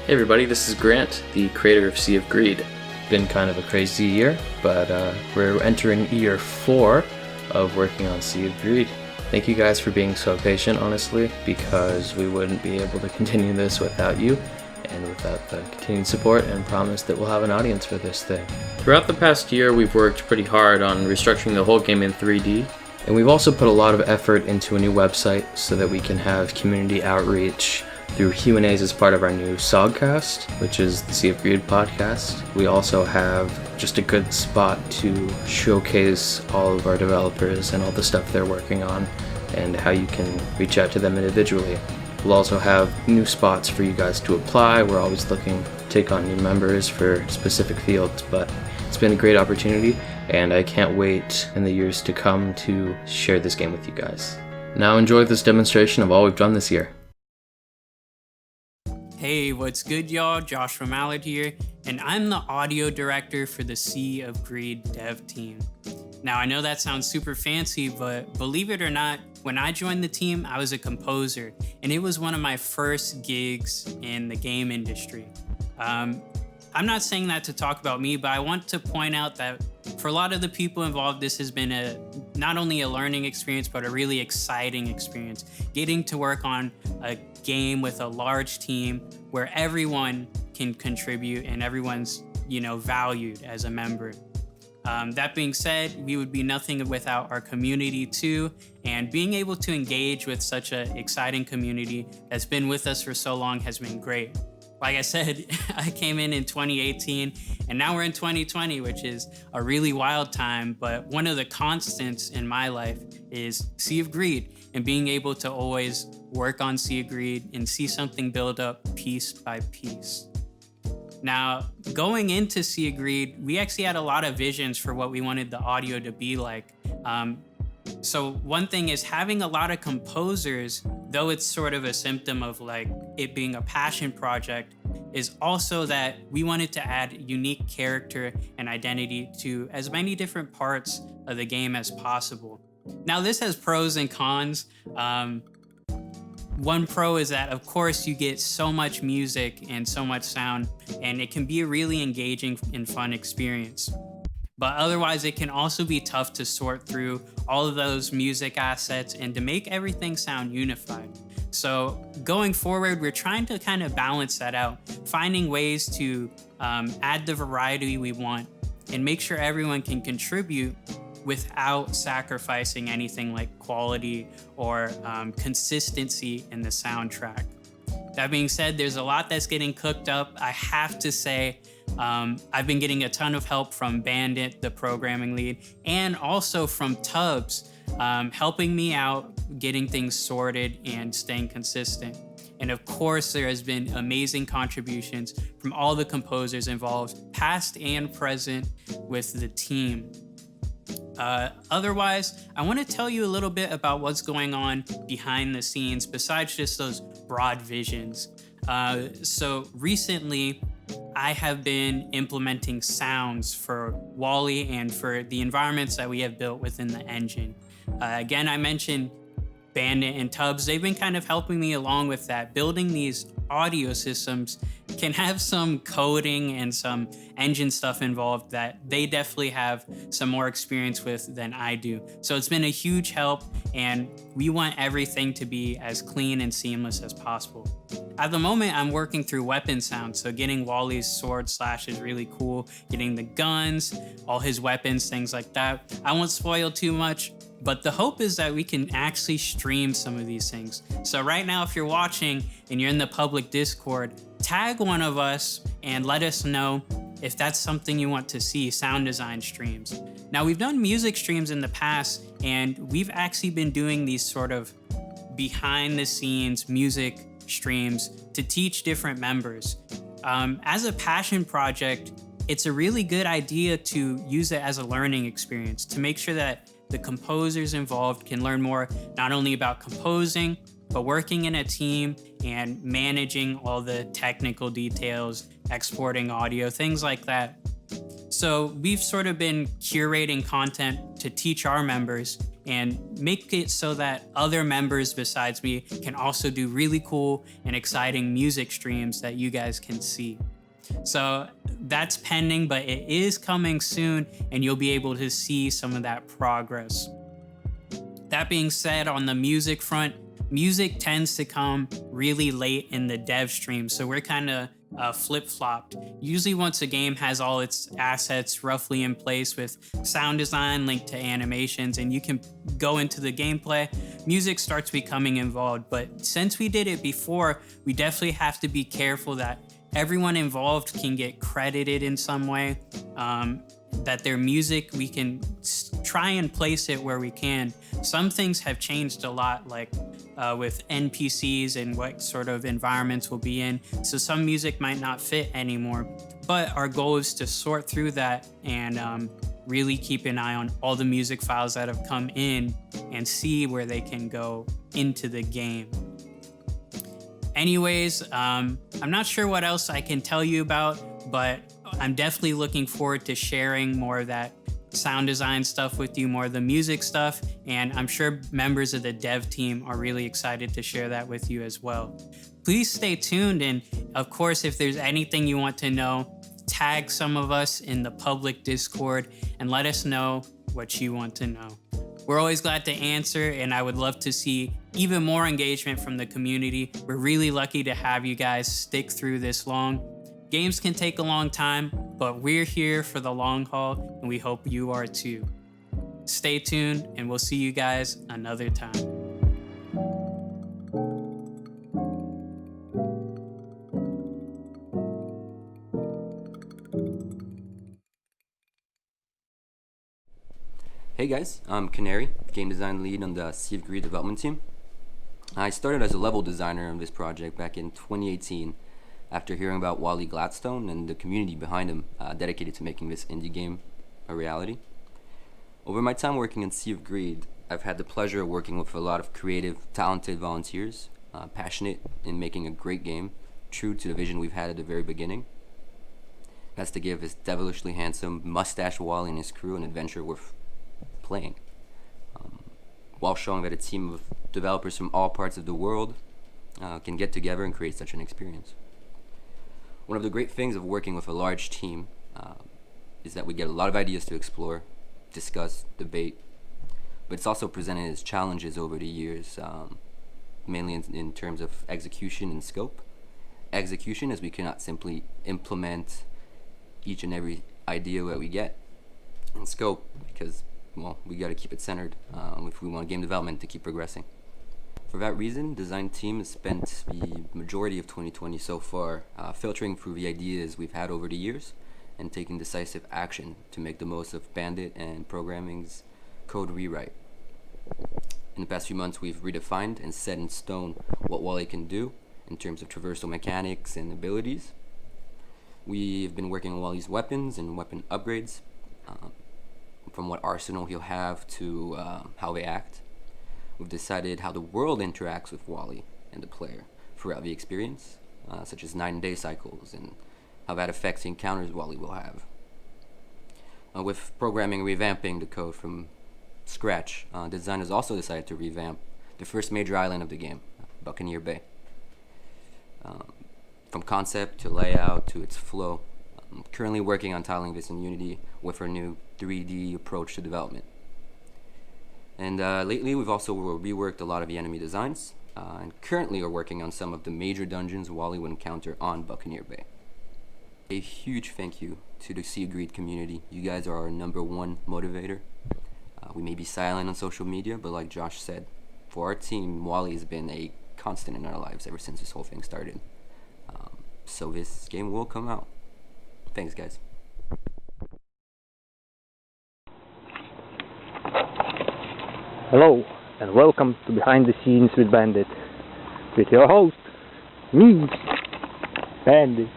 Hey everybody, this is Grant, the creator of Sea of Greed. Been kind of a crazy year, but we're entering year 4 of working on Sea of Greed. Thank you guys for being so patient, honestly, because we wouldn't be able to continue this without you, and without the continued support and promise that we'll have an audience for this thing. Throughout the past year, we've worked pretty hard on restructuring the whole game in 3D, and we've also put a lot of effort into a new website so that we can have community outreach through Q&As as part of our new Sogcast, which is the Sea of Greed podcast. We also have just a good spot to showcase all of our developers and all the stuff they're working on and how you can reach out to them individually. We'll also have new spots for you guys to apply. We're always looking to take on new members for specific fields, but it's been a great opportunity and I can't wait in the years to come to share this game with you guys. Now enjoy this demonstration of all we've done this year. Hey, what's good, y'all? Joshua Mallard here, and I'm the audio director for the Sea of Greed dev team. Now, I know that sounds super fancy, but believe it or not, when I joined the team, I was a composer, and it was one of my first gigs in the game industry. I'm not saying that to talk about me, but I want to point out that for a lot of the people involved, this has been not only a learning experience, but a really exciting experience. Getting to work on a game with a large team where everyone can contribute and everyone's, valued as a member. That being said, we would be nothing without our community too, and being able to engage with such an exciting community that's been with us for so long has been great. Like I said, I came in 2018 and now we're in 2020, which is a really wild time. But one of the constants in my life is Sea of Greed and being able to always work on Sea of Greed and see something build up piece by piece. Now, going into Sea of Greed, we actually had a lot of visions for what we wanted the audio to be like. So one thing is having a lot of composers, though it's sort of a symptom of like it being a passion project, is also that we wanted to add unique character and identity to as many different parts of the game as possible. Now this has pros and cons. One pro is that, of course, you get so much music and so much sound, and it can be a really engaging and fun experience. But otherwise, it can also be tough to sort through all of those music assets and to make everything sound unified. So going forward, we're trying to kind of balance that out, finding ways to add the variety we want and make sure everyone can contribute without sacrificing anything like quality or consistency in the soundtrack. That being said, there's a lot that's getting cooked up. I have to say, I've been getting a ton of help from Bandit, the programming lead, and also from Tubbs, helping me out, getting things sorted and staying consistent. And of course, there has been amazing contributions from all the composers involved, past and present, with the team. Otherwise, I want to tell you a little bit about what's going on behind the scenes besides just those broad visions. So recently, I have been implementing sounds for Wally and for the environments that we have built within the engine. Again, I mentioned Bandit and Tubbs. They've been kind of helping me along with that. Building these audio systems can have some coding and some engine stuff involved that they definitely have some more experience with than I do. So it's been a huge help, and we want everything to be as clean and seamless as possible. At the moment, I'm working through weapon sounds, so getting Wally's sword slash is really cool, getting the guns, all his weapons, things like that. I won't spoil too much, but the hope is that we can actually stream some of these things. So right now, if you're watching and you're in the public Discord, tag one of us and let us know if that's something you want to see, sound design streams. Now, we've done music streams in the past, and we've actually been doing these sort of behind the scenes music streams to teach different members. As a passion project, it's a really good idea to use it as a learning experience to make sure that the composers involved can learn more, not only about composing, but working in a team and managing all the technical details, exporting audio, things like that. So we've sort of been curating content to teach our members and make it so that other members besides me can also do really cool and exciting music streams that you guys can see. So that's pending, but it is coming soon, and you'll be able to see some of that progress. That being said, on the music front, music tends to come really late in the dev stream, so we're kind of flip-flopped. Usually once a game has all its assets roughly in place with sound design linked to animations and you can go into the gameplay, music starts becoming involved. But since we did it before, we definitely have to be careful that everyone involved can get credited in some way, that their music, we can try and place it where we can. Some things have changed a lot, like with NPCs and what sort of environments we'll be in. So some music might not fit anymore, but our goal is to sort through that and really keep an eye on all the music files that have come in and see where they can go into the game. Anyways, I'm not sure what else I can tell you about, but I'm definitely looking forward to sharing more of that sound design stuff with you, more of the music stuff, and I'm sure members of the dev team are really excited to share that with you as well. Please stay tuned, and of course, if there's anything you want to know, tag some of us in the public Discord and let us know what you want to know. We're always glad to answer, and I would love to see even more engagement from the community. We're really lucky to have you guys stick through this long. Games can take a long time, but we're here for the long haul, and we hope you are too. Stay tuned, and we'll see you guys another time. Hey guys, I'm Canary, game design lead on the Sea of Greed development team. I started as a level designer on this project back in 2018 after hearing about Wally Gladstone and the community behind him dedicated to making this indie game a reality. Over my time working on Sea of Greed, I've had the pleasure of working with a lot of creative, talented volunteers, passionate in making a great game, true to the vision we've had at the very beginning. That's to give his devilishly handsome, mustached Wally and his crew an adventure worth playing, while showing that a team of developers from all parts of the world can get together and create such an experience. One of the great things of working with a large team is that we get a lot of ideas to explore, discuss, debate, but it's also presented as challenges over the years, mainly in terms of execution and scope. Execution, as we cannot simply implement each and every idea that we get, and scope, because we got to keep it centered if we want game development to keep progressing. For that reason, design team has spent the majority of 2020 so far filtering through the ideas we've had over the years and taking decisive action to make the most of Bandit and programming's code rewrite. In the past few months, we've redefined and set in stone what Wally can do in terms of traversal mechanics and abilities. We've been working on Wally's weapons and weapon upgrades, from what arsenal he'll have to how they act. We've decided how the world interacts with Wally and the player throughout the experience, such as 9-day cycles and how that affects the encounters Wally will have. With programming revamping the code from scratch, designers also decided to revamp the first major island of the game, Buccaneer Bay. From concept to layout to its flow, I'm currently working on tiling this in Unity with our new 3D approach to development. And lately we've also reworked a lot of the enemy designs, and currently are working on some of the major dungeons Wally will encounter on Buccaneer Bay. A huge thank you to the Sea of Greed community. You guys are our #1 motivator. We may be silent on social media, but like Josh said, for our team, Wally has been a constant in our lives ever since this whole thing started. So this game will come out. Thanks, guys. Hello, and welcome to Behind the Scenes with Bandit, with your host, me, Bandit.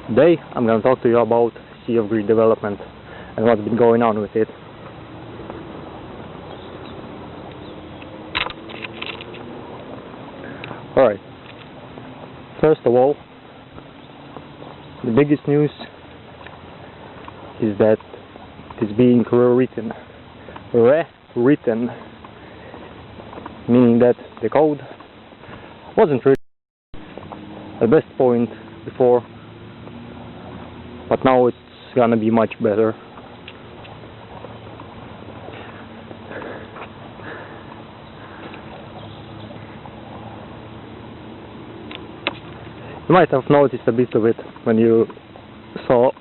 Today, I'm going to talk to you about Sea of Greed development and what's been going on with it. Alright, first of all, the biggest news is that it's being rewritten rewritten, meaning that the code wasn't written at the best point before, but now it's gonna be much better. You might have noticed a bit of it when you saw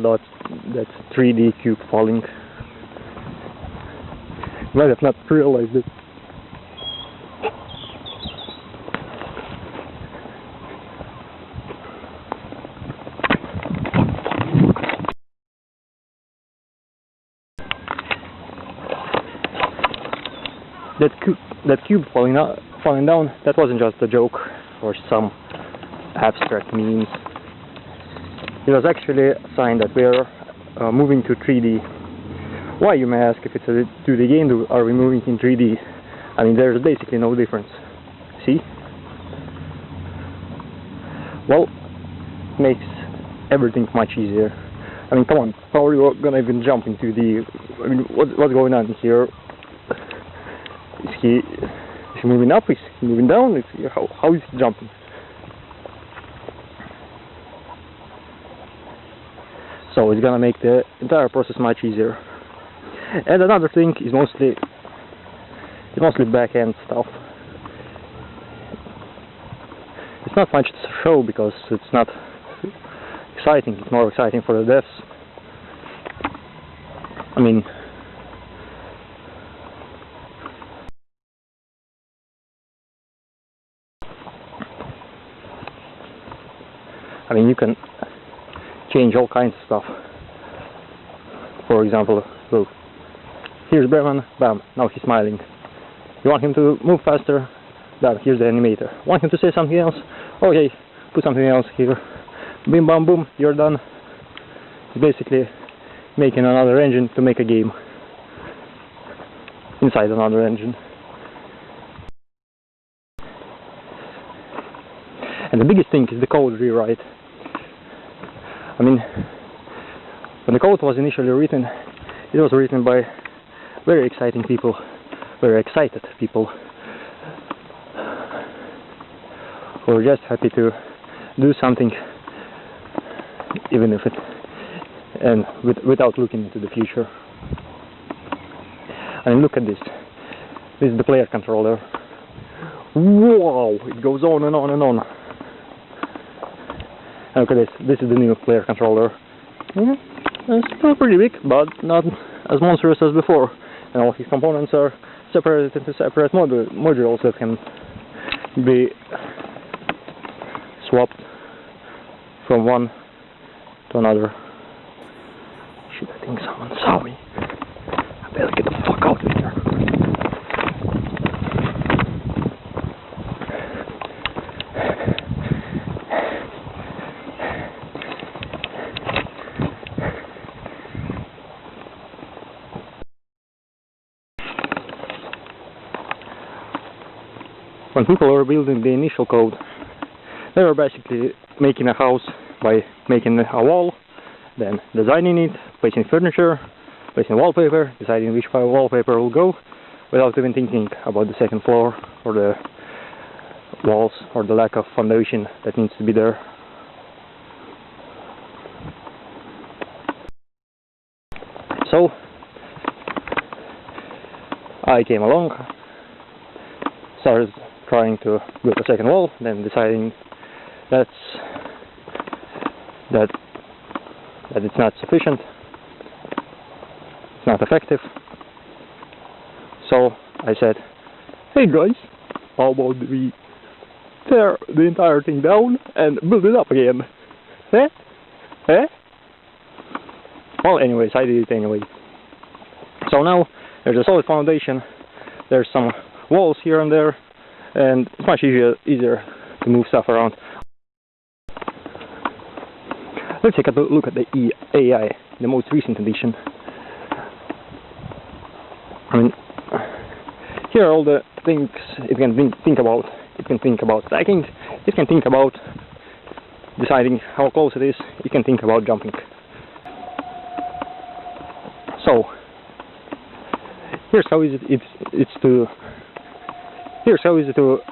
that 3D cube falling. You might have not realized it. That cube falling down, that wasn't just a joke or some abstract memes. It was actually a sign that we're moving to 3D. Why, you may ask? If it's a 2D game, are we moving in 3D? I mean, there's basically no difference. See? Well, it makes everything much easier. I mean, come on, how are you gonna even jump into the... I mean, what's going on here? Is he moving up? Is he moving down? How is he jumping? So it's gonna make the entire process much easier. And another thing is mostly back-end stuff. It's not much to show because it's not exciting. It's more exciting for the devs. I mean, you can change all kinds of stuff. For example, look, here's Berman, bam, now he's smiling. You want him to move faster? Bam, here's the animator. Want him to say something else? Okay, put something else here. Bim bam boom, you're done. It's basically making another engine to make a game inside another engine. And the biggest thing is the code rewrite. I mean, when the code was initially written, it was written by very exciting people, very excited people, who were just happy to do something, even if without looking into the future. I mean, look at this. This is the player controller. Wow! It goes on and on and on. And look at this. This is the new player controller. It's still pretty big, but not as monstrous as before. And all his components are separated into separate modules that can be swapped from one to another. Shit, I think someone saw me. I better get the fuck out of here. When people were building the initial code, they were basically making a house by making a wall, then designing it, placing furniture, placing wallpaper, deciding which wallpaper will go, without even thinking about the second floor or the walls or the lack of foundation that needs to be there. So I came along, started trying to build a second wall, then deciding that it's not sufficient, it's not effective. So I said, hey guys, how about we tear the entire thing down and build it up again? Eh? Eh? Well, anyways, I did it anyway. So now there's a solid foundation, there's some walls here and there, and it's much easier to move stuff around. Let's take a look at the AI, the most recent edition. I mean, here are all the things it can think about. It can think about stacking, it You can think about deciding how close it is. You can think about jumping. So here's how easy it's to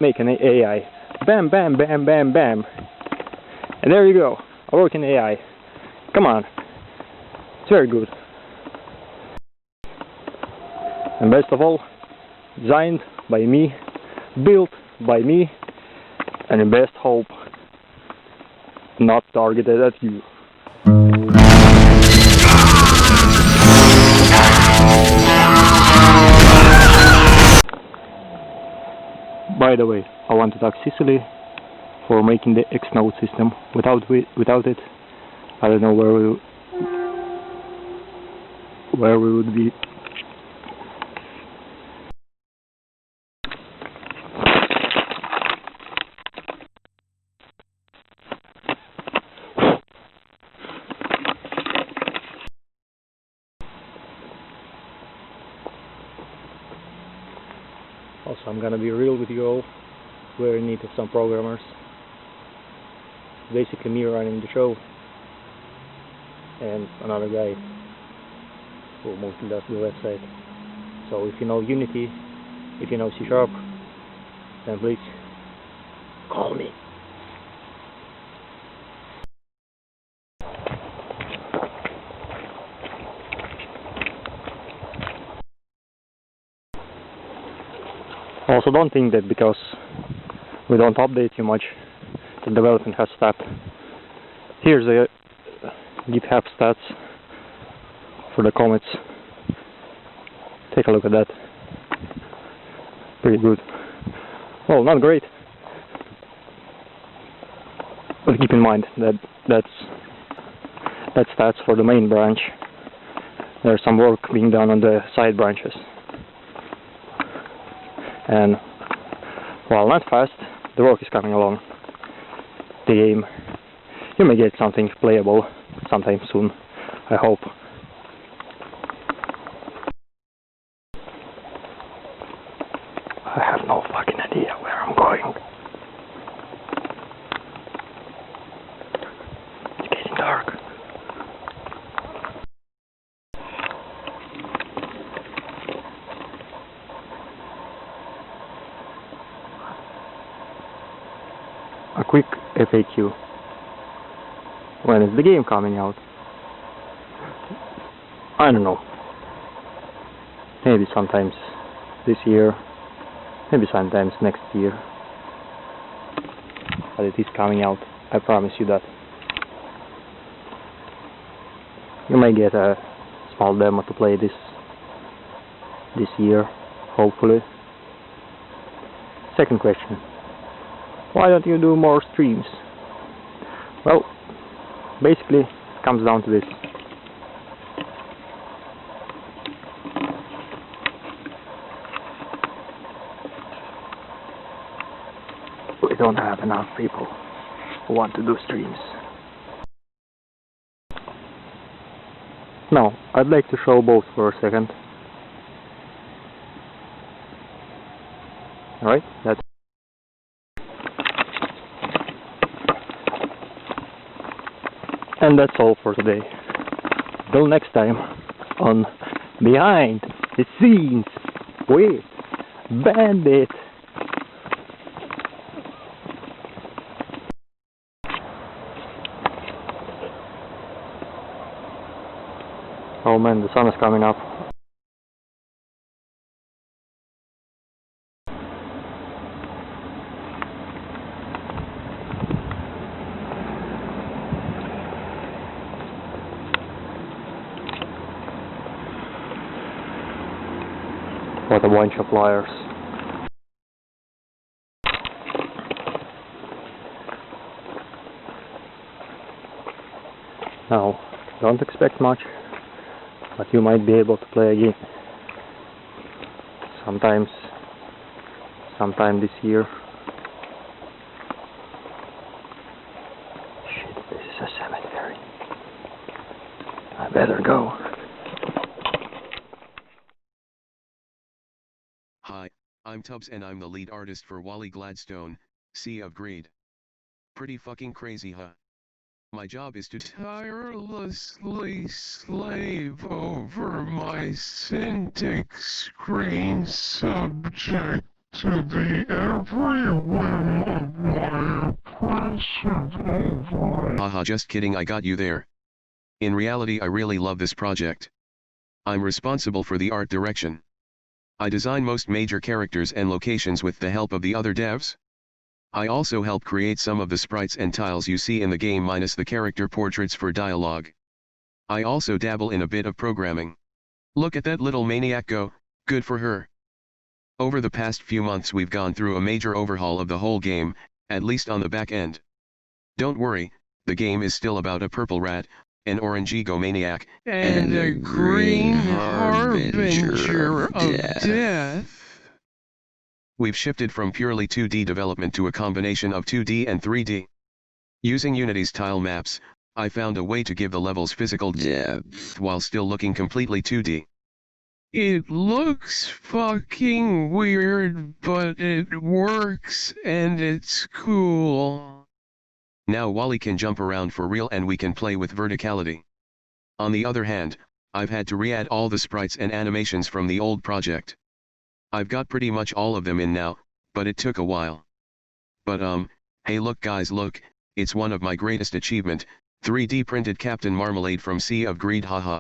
make an AI. Bam, bam, bam, bam, bam, and there you go, a working AI. Come on, it's very good. And best of all, designed by me, built by me, and in best hope, not targeted at you. By the way, I want to thank Sicily for making the X-Node system. Without it, I don't know where we would be. Also, I'm gonna be real with you all. We're in need of some programmers. Basically me running the show and another guy who mostly does the website. So if you know Unity, if you know C#, then please call me. Also, don't think that because we don't update too much, the development has stopped. Here's the GitHub stats for the commits. Take a look at that. Pretty good. Well, not great, but keep in mind that that's stats for the main branch. There's some work being done on the side branches. And while not fast, the work is coming along. The game, you may get something playable sometime soon, I hope. I have no fucking idea where I'm going. It's getting dark. A quick FAQ. When is the game coming out? I don't know. Maybe sometimes this year, maybe sometimes next year. But it is coming out, I promise you that. You may get a small demo to play this year, hopefully. Second question. Why don't you do more streams? Well, basically it comes down to this. We don't have enough people who want to do streams. Now, I'd like to show both for a second. Alright, that's and that's all for today. Till next time on Behind the Scenes with Bandit. Oh man, the sun is coming up. What a bunch of liars. Now, don't expect much, but you might be able to play a game. Sometime this year. Shit, this is a cemetery. I better go. Hi, I'm Tubbs and I'm the lead artist for Wally Gladstone, Sea of Greed. Pretty fucking crazy, huh? My job is to tirelessly slave over my Cintiq screen subject to the every whim of my oppressive overlord. Haha, just kidding, I got you there. In reality, I really love this project. I'm responsible for the art direction. I design most major characters and locations with the help of the other devs. I also help create some of the sprites and tiles you see in the game minus the character portraits for dialogue. I also dabble in a bit of programming. Look at that little maniac go, good for her. Over the past few months we've gone through a major overhaul of the whole game, at least on the back end. Don't worry, the game is still about a purple rat, an orange egomaniac, and a green harbinger of death. We've shifted from purely 2D development to a combination of 2D and 3D. Using Unity's tile maps, I found a way to give the levels physical depth while still looking completely 2D. It looks fucking weird, but it works and it's cool. Now Wally can jump around for real and we can play with verticality. On the other hand, I've had to re-add all the sprites and animations from the old project. I've got pretty much all of them in now, but it took a while. But hey look guys, look, it's one of my greatest achievement, 3D printed Captain Marmalade from Sea of Greed, haha.